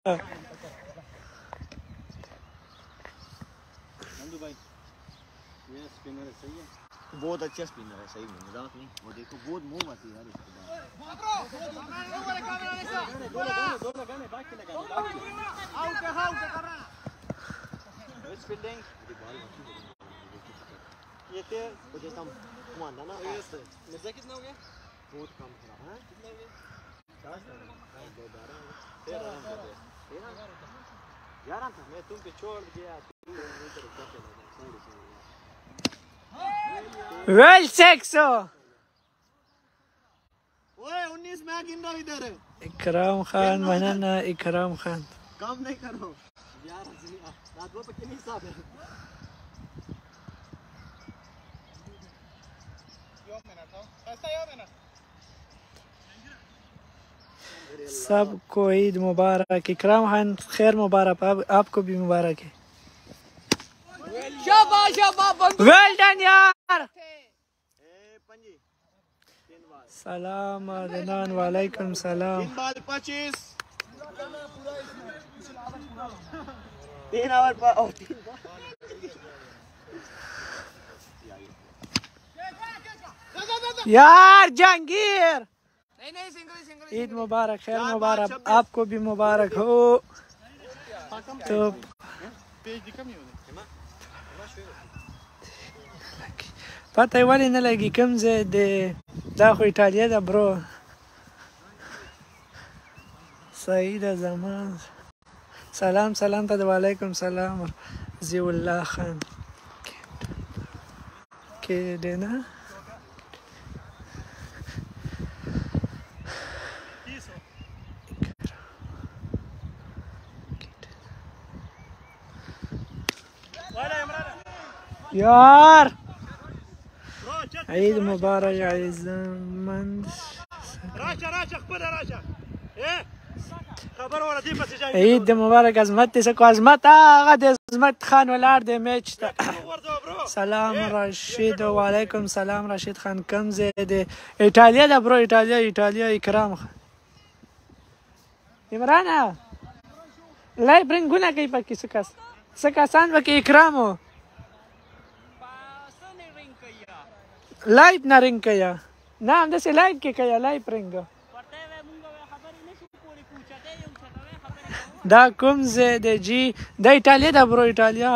नंदू भाई ये स्पिनर सही है, बहुत अच्छा स्पिनर है, सही मजाक नहीं। वो देखो बहुत मुंह आती है यार इसके बाद। ये थे वो जैसा मानना ना मिर्जा कितना हो गया, बहुत कम खड़ा है। कितना हो गया 11 था। मैं तुम पे छोड़ दिया। वेल सेक्सो ओए 19 मैं गिन रहा हूं इधर। इकराम खान बनाना, इकराम खान काम नहीं करो यार, रात को कितनी हिसाब है। सबको ईद मुबारक। इकराम खान खैर मुबारक, आपको भी मुबारक है। वेल डन यार। सलाम अदनान, वालेकुम सलाम। 3 बॉल 25 3 ओवर और 3 यार जहांगीर, ईद मुबारक, खैर मुबारक, आपको भी मुबारक हो। तो पता है ولې نه لګي کوم ځای دی؟ دا خو ایټالیا ده برو. سعید زمان سلام سلام ته وعلیکم سلام. ضیاء الله خان کې دی نه؟ यार عيد مبارك عزمند. راشه خبر راشه خبر ولا دي بس جاي. عيد مبارك عزمت سکو عزمت هغه د عزمت خان ولار د میچ ته. سلام رشید، وعلیکم سلام رشید خان. کم زه د ایټالیا ده برو، ایټالیا اکرام خان. عمران لای برنګونه کوي پکې سکاسان پکې اکرامو لایو نه رنګ کیا نه همداسې لایو کې کیا لایو رنګ. دا کوم ځای دی جی؟ دا ایټالیا ده برو، ایټالیا.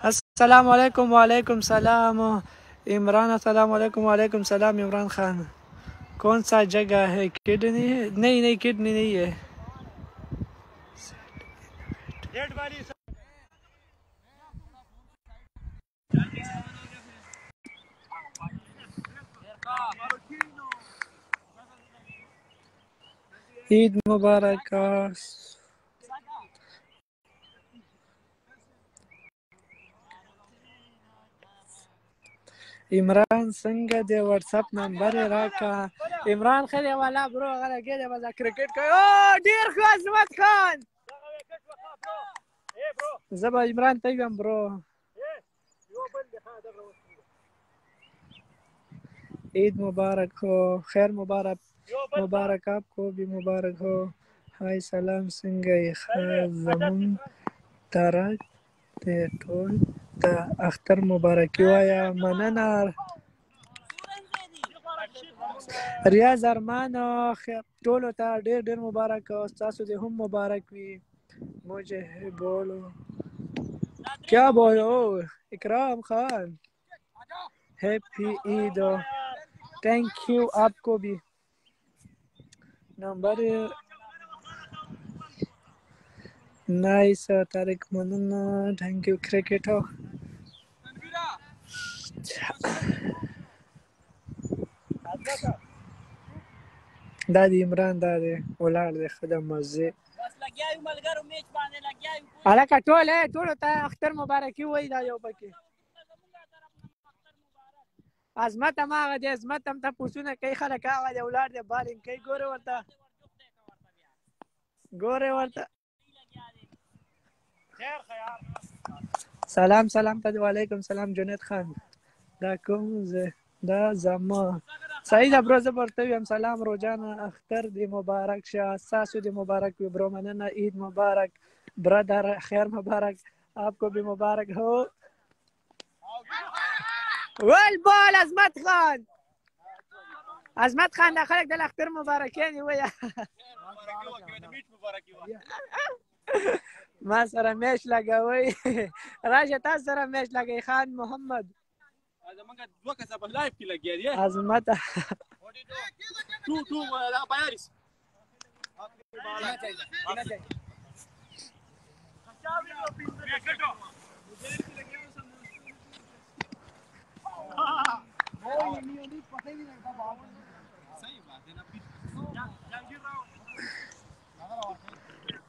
السلام علیکم وعلیکم سلام عمران. السلام علیکم وعلیکم سلام عمران خان. کون سا جگہ ہے؟ کڈنی ہے؟ نہیں کڈنی نہیں ہے. عید مبارک. عمران څنګه دی؟ واتساپ نمبر یې راکړه. عمران ښه دی والا برو، هغه لګیا دی بس کرکټ کوي. او ډېر ښه عظمت خان. زه به عمران ته ویم برو. عید مبارک ہو، خیر مبارک آپ کو بھی مبارک ہو. هاي سلام څنګه یې؟ ښه زمون ترک دی ټول ته اختر مبارکي وایه. مننه ریاض ارمان ټولو ته ډېر مبارک او ستاسو دې هم مبارک وي. مجھے بولو کیا بولو اکرام خان. हैप्पी ईद. थैंक यू आपको भी. Number nice Tariq مننه. Thank you cricket हो. دا د عمران دا دی ولاړ دی ښه د مزې هلکه ټولو ته اختر مبارکي وایي. دا یو پکې عظمت هم هغه دی، عظمت هم تپوسونه کوي خلک، هغه دی ولاړ دی بالینګ کوي. ګورې ورته سلام ته وعلیکم سلام جنید خان. دا کوم ځای؟ دا زما سعید برو زه ورته ویم سلام روجانه اختر دې مبارک شه ستاسو دې مبارک وي برو مننه عید مبارک برادر خیر مبارک आपको भी मुबारक हो والبال عظمت خان د خلک د اختر مبارکانې وایه ما سره میش لګوئ راشه تاسو سره میش لګئ خان محمد زمونږ دوه کسه په لایف کې لګیا دي عظمت تو دا بیارس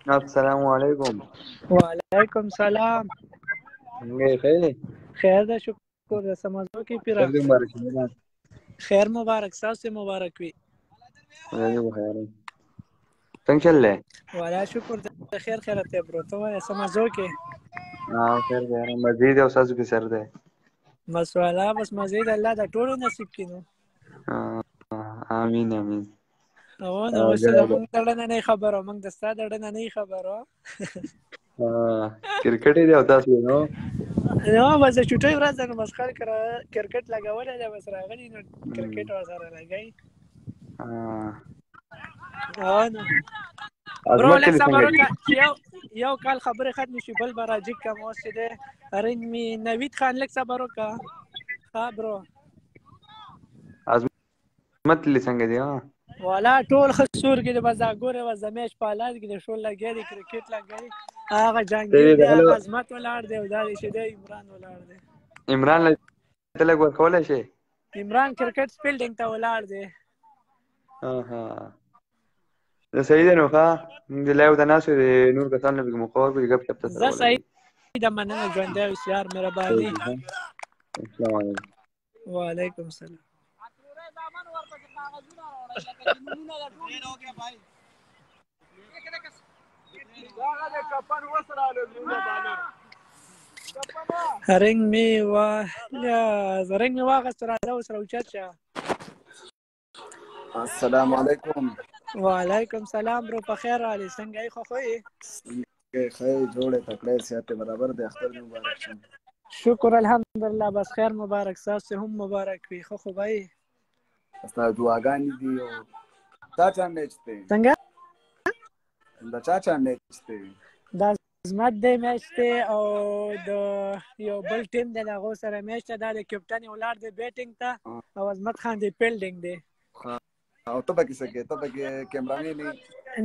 السلام علیکم. وعلیکم سلام. خیر ده شکر ده سمازو کی پیرا خیر مبارک ساس مبارک وی څنګه چل رہا ہے والا شکر ده خیر خیرت ہے برو تو سمازو کی خیر ده مزید او ساس کی سر ده بس والا بس مزید الله دا ټولو نصیب کینو امین امین او نو وسله موږ دړنه نه خبرو موږ دستا دړنه نه خبرو کرکټ دی او تاسو نو بس چټي ورځ نو بس خلک کرکټ لګولې ده بس راغلي نو کرکټ ورسره لګای نو برو لک صبرو یو کال خبره ختم شي بل براجیک کوم اوسه ده رنګ می نوید خان لک صبرو کا ها برو عظمت لې څنګه دی والا ټول خسور کې د بازار ګوره و زمیش پالاد کې د شول لګي د کرکټ لګي هغه جنگي د عظمت ولار دی او دا شي د عمران ولار دی عمران له تلګ ورکول شي عمران کرکټ فیلډینګ ته ولار دی زه صحیح دی نو ښه د لایو د ناسو د نور کسان له مخاور به غپ شپ ته زه صحیح د مننه ژوند دی سیار مهرباني السلام علیکم وعلیکم السلام رنگ می واغست راځه اوس راوچت شه السلام علیکم وعلیکم سلام برو په خیر علي څنګه یې خوښوي خیر جوړه تکړه سیاته برابر د اختر مبارک شه شکر الحمدلله بس خیر مبارک تاسو هم مبارک وي خو خوبای استا دعاګانې دي او تا چاندې چته څنګه دا چا چاندې چته دا عظمت دې میشته او د یو بل ټیم د هغه سره میشته د کپټن ولر د بیټینګ ته او عظمت خان د فیلډینګ دی او ته پکې سکے ته پکې کیمرامین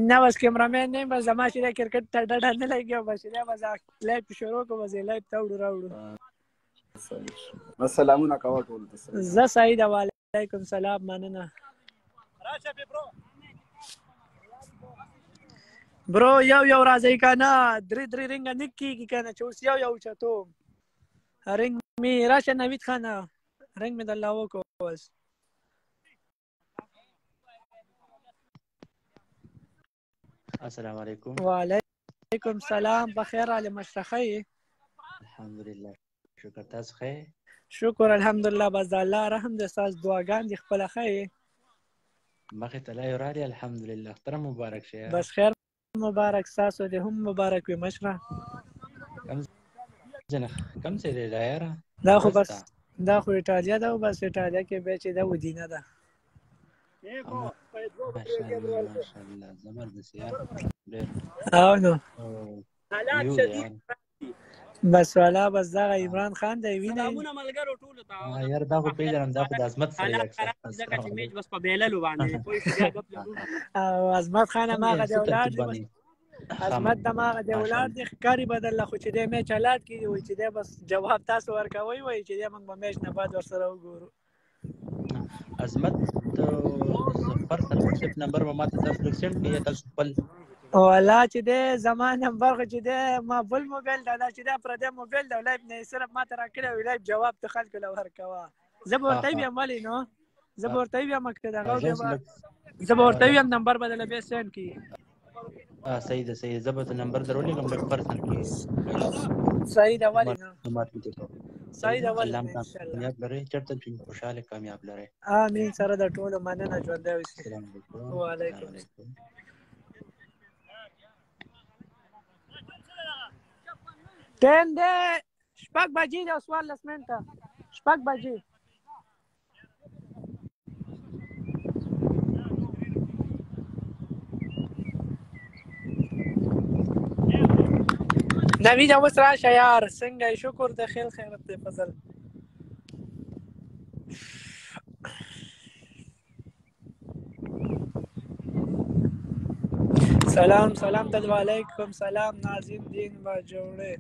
نه بس کیمرامین نه بس زما چې کرکټ ته ډډه نه لګي بس دا بس لایو شروع کو بس لایو ته وړو السلامونه کا ټول ز سعید وعلیکم سلام مننه راشه برو یو راځي کنه درې رنګ نه کیږي کنه چې اوس یو چتو رنګ می راشه نوید خانه رنګ می د الله وکوس السلام علیکم وعلیکم سلام بخیر علی مشرخی الحمدلله شکر تاسو خیر شکر الحمدلله بس الله رحم دې تاسو دعاګان دي خپل خیر مخه تلای رالی الحمدلله اختر مبارک شه بس خیر مبارک تاسو دې هم مبارک وي مشره کم څه دی دایره دا خو بس دا خو ایټالیا ده او بس ایټالیا کې به چې دا ودینه ده ماشاءالله زبردست یار او نو حالات شدید بس والا بس دا عمران خان دی ویني سلامونه ملګرو ټول ته یار دا خو پیژنم دا خو د عظمت سره یو ځکه چې میچ بس په بیللو باندې کوئی څه او عظمت خان ماغه دی اولاد عظمت د ماغه دی اولاد د ښکاری بدل خو چې د میچ حالات کې وي چې د بس جواب تاسو ورکوي وي چې د موږ په میچ نه بعد ورسره وګورو عظمت سفر واتساپ نمبر ما ته تاسو سند کړئ تاسو خپل والا چې د زمان نمبر چې د ما بل موبایل دا چې د پردې موبایل دا لایب نه صرف ما ته راکړی وی لایب جواب ته خلکو له ورکوا زبورته بیا مالي نو زبورته بیا مکه دا زبورته بیا نمبر بدل به سند کی صحیح ده صحیح زبرت نمبر درولې کوم لک پرسن کی صحیح دا والی نو سعید اول الله ان شاء الله. کامیاب لري چرته چې خوشاله کامیاب لري. امين سره د ټولو مننه ژوندی اوسئ. السلام علیکم. وعلیکم السلام. ټیم دی 6 بجې او 14 منټه 6 بجې. نوید اوس راشه یار څنګه یې شکر د خیر خیرت دی فضل. سلام علیکم سلام ناظم دین با جوړه.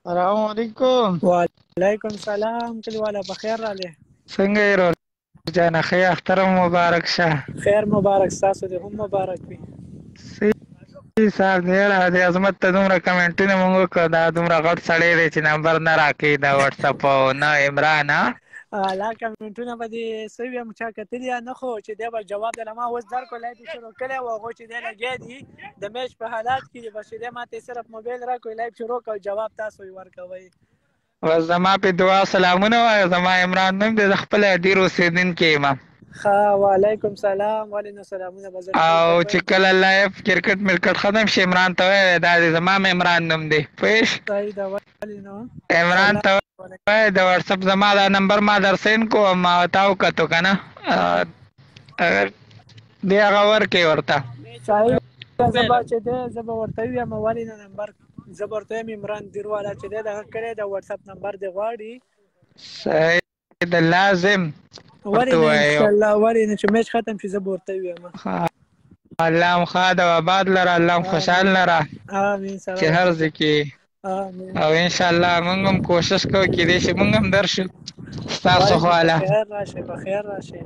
السلام علیکم. وعلیکم سلام کلیواله بخیر راله. څنګه یې رو جانه خیر اختر مبارک شه. خیر مبارک تاسو دې هم مبارک وي. صاحب دی را د عظمت ته دومره کمنټونه مونږ وکړه دا دومره غټ سړی دی چې نمبر نه راکړي د واتس اپ او نه عمران لا کمنټونه به دې سوي هم چا کتلي نه خو چې دی به جواب د ما اوس درکو لای دې شروع کړی او هغه چې دی لګیا دي د میچ په حالات کې به چې دی ماته صرف موبایل راکو لایو شروع کو جواب تاسو یې ورکوي. و زما په دعا سلامونه وایه زما عمران نوم دی د خپل ډیر اوسیدونکی یم. ښه وعلیکم سلام وعلیکم سلامونه به او چې کله لایف کرکټ ملکټ ختم شي عمران ته وایه دا د زما عمران نوم دی پوهېږ عمران ته وایه د واتس اپ زما دا نمبر ما در سینډ کوم ما ورته وکتو که نه دی هغه ورکړې ورته زه به چې دی زه به ورته ویم ولې نه نمبر زه به ورته ویم عمران دیرواله چې دی دغه کړی د واتس اپ نمبر دی غواړي صحیح د لازم ولې نه انشاءالله ولې نه چې میچ ختم شي زه به ورته ویم. الله هم ښاد او آباد لره الله هم خوشحال لره امین چې هر ځای کې او انشاءالله موږ هم کوشش کوو کېدای شي موږ هم درشو ستاسو خواله. بخیر راشئ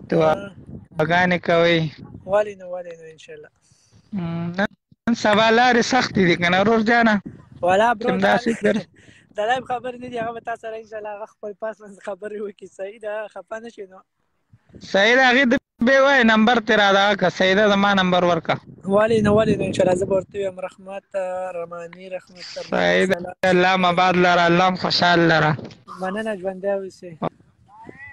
دعاګانې کوئ. ولې نه انشاءالله. نن سبا لارې سختې دي که نه ورور جانه والا برو د لایب خبرې نه دي هغه به تا سره انشاءالله هغه خپل پاس منځ خبرې وکړي صحیح ده خفه نه شي نو صحیح ده هغې بې وایي نمبر ترې رادغه که صحیح ده زما نمبر ورکړه. ولې نه انشاءالله زه به ورته ویم رحمت رحماني رحمت صحیح ده الله هم آباد لره الله هم خوشحال لره. مننه ژوندی اوسئ.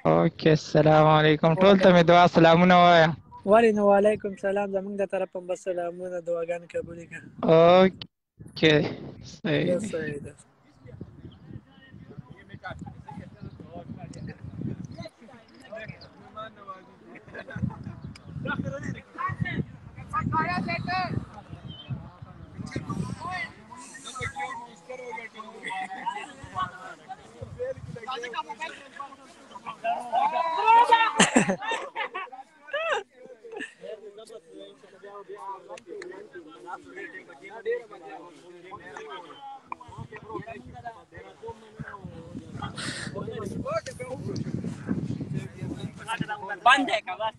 اوکې السلام علیکم ټول ته مې دعا سلامونه ووایه. ولې نه وعلیکم سلام زموږ د طرف هم بس سلامونه دعاګانې قبولې کړه. اوکې صحیح ده. बंद है का बस